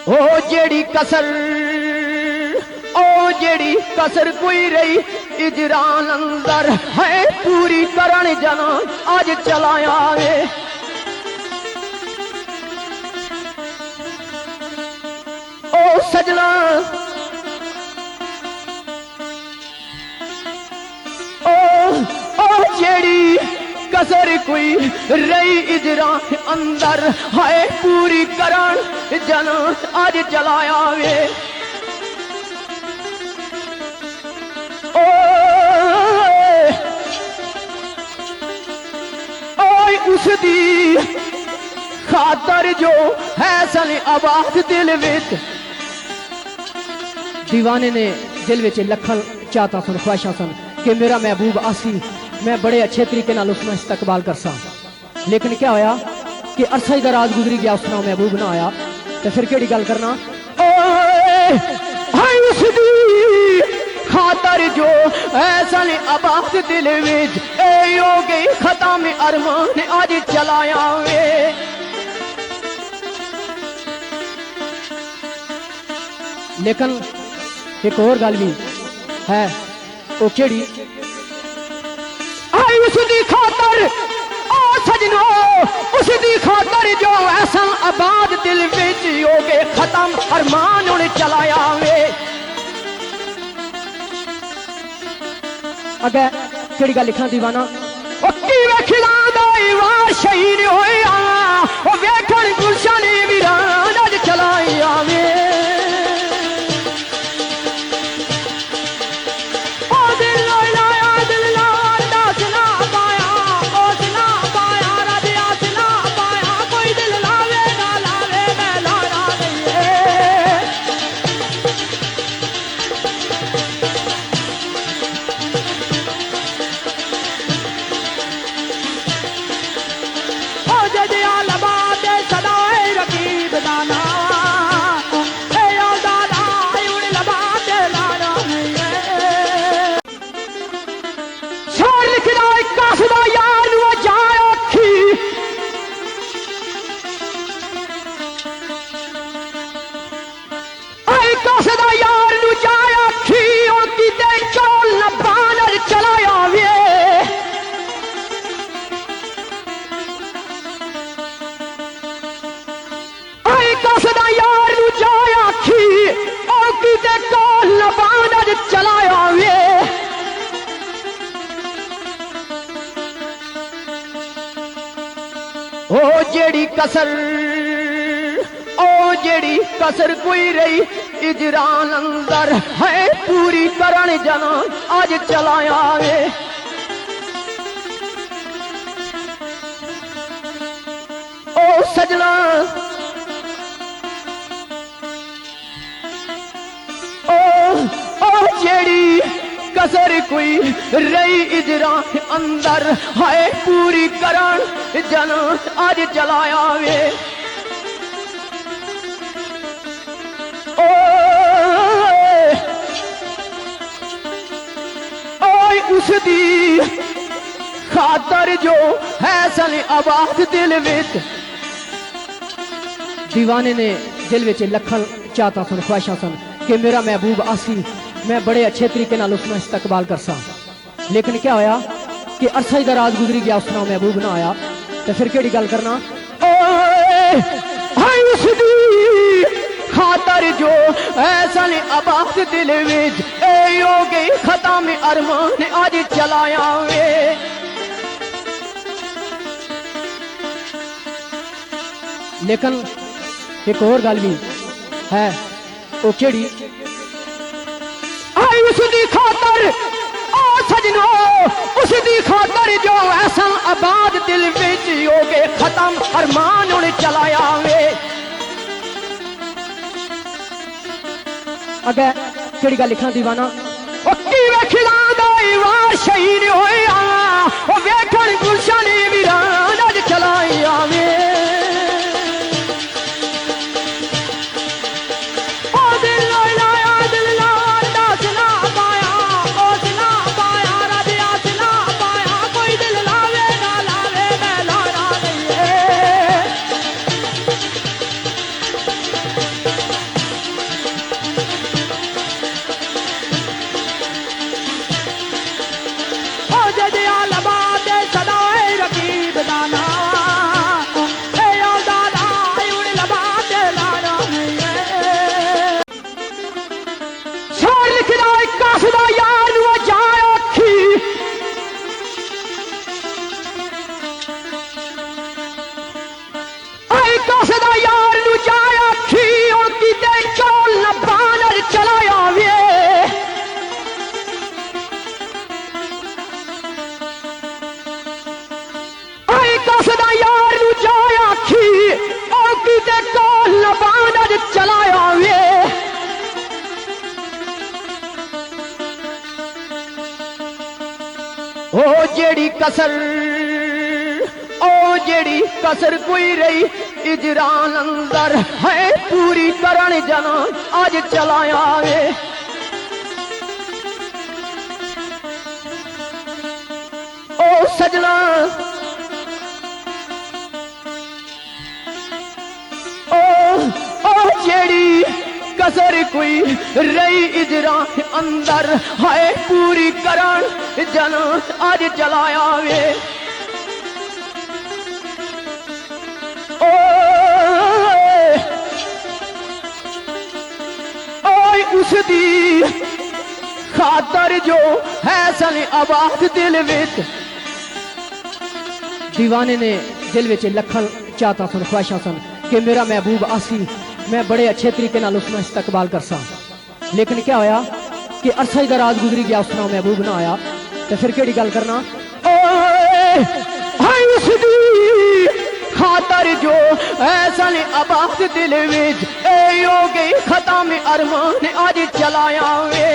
ओ जेड़ी कसर, ओ जेड़ी कसर कोई रही इजरान अंदर है पूरी करण जना आज चलाया वे। ओ सजना ओ जेड़ी कसर कोई रही इजरा अंदर है पूरी करण जन आज चलाया वे। उसदी खातर जो है सन आबाद दिल विच। दीवाने ने दिल विच लखन चाहता सन ख्वाहिशां सन कि मेरा महबूब आसी, मैं बड़े अच्छे तरीके नाल उसका इस्तकबाल करसा। लेकिन क्या होया कि अरसा दराज गुजरी गया, उसका महबूब ना आया। तो फिर केड़ी गल करना, उसदी खातर जो ऐसा ने आबाद दिल विच हो गई खत्म अरमान आज चलाया वे। लेकिन एक और गल भी है, वो केड़ी, उसदी खातर ओ सजनो, उसदी खातर जो ऐसा आबाद दिल विच हो गए खत्म अरमान उन्हें चलाया वे। अगे केड़ी गल लिखना दीवाना, ओ किवें खिलांदा वार शहीद होया, ओ वेखण गुलशन वीरान अज चलाई आवे। ओ जेड़ी कसर, ओ जेड़ी कसर कोई रही इजरान अंदर है पूरी करण जना आज चलाया वे। ओ सजना ओ जेड़ी कसर कोई रही इजरा अंदर है पूरी करण जन आज चलाया वे। उसदी खातर जो है सन आबाद दिल विच। दीवाने ने दिल विच लखन चाहता सन ख्वाहिशां सन कि मेरा महबूब आसी, मैं बड़े अच्छे तरीके नाल उसका इस्तकबाल करसा। लेकिन क्या होया कि अरसा दराज गुजरी गया, उसका महबूब ना आया। तो फिर केड़ी गल करना, उसदी खातर जो ऐसा ने आबाद दिल विच हो गई खत्म अरमान आज चलाया वे। लेकिन एक और गल भी है, वो केड़ी, उसदी खातर ओ सजनो, उसदी खातर जो ऐसा आबाद दिल विच हो गए खत्म अरमान उन्हें चलाया वे। अगे केड़ी गल लिखना दीवाना, ओ किवें खिलांदा वार शहीद होया, ओ वेखण गुलशन वीरान अज चलाई आवे। जेड़ी कसर ओ जेड़ी कसर कोई रही इजरान अंदर है पूरी करण जना आज चलाया वे। ओ सजना ओ जेड़ी कसर कोई रही इजरा अंदर है पूरी करण जन आज चलाया वे। उस दी खातर जो है सन आबाद दिल विच दीवाने ने दिल विच लखन चाहता सन ख्वाहिशां सन कि मेरा महबूब आसी मैं बड़े अच्छे तरीके नाल उसका इस्तकबाल कर सा। लेकिन क्या होया कि अरसा ही दराज गुजरी गया उसका महबूब ना आया तो फिर केड़ी गल करना। खातर जो ऐसा ने आबाद दिल विच ए हो गई खत्म अरमान आज चलाया वे।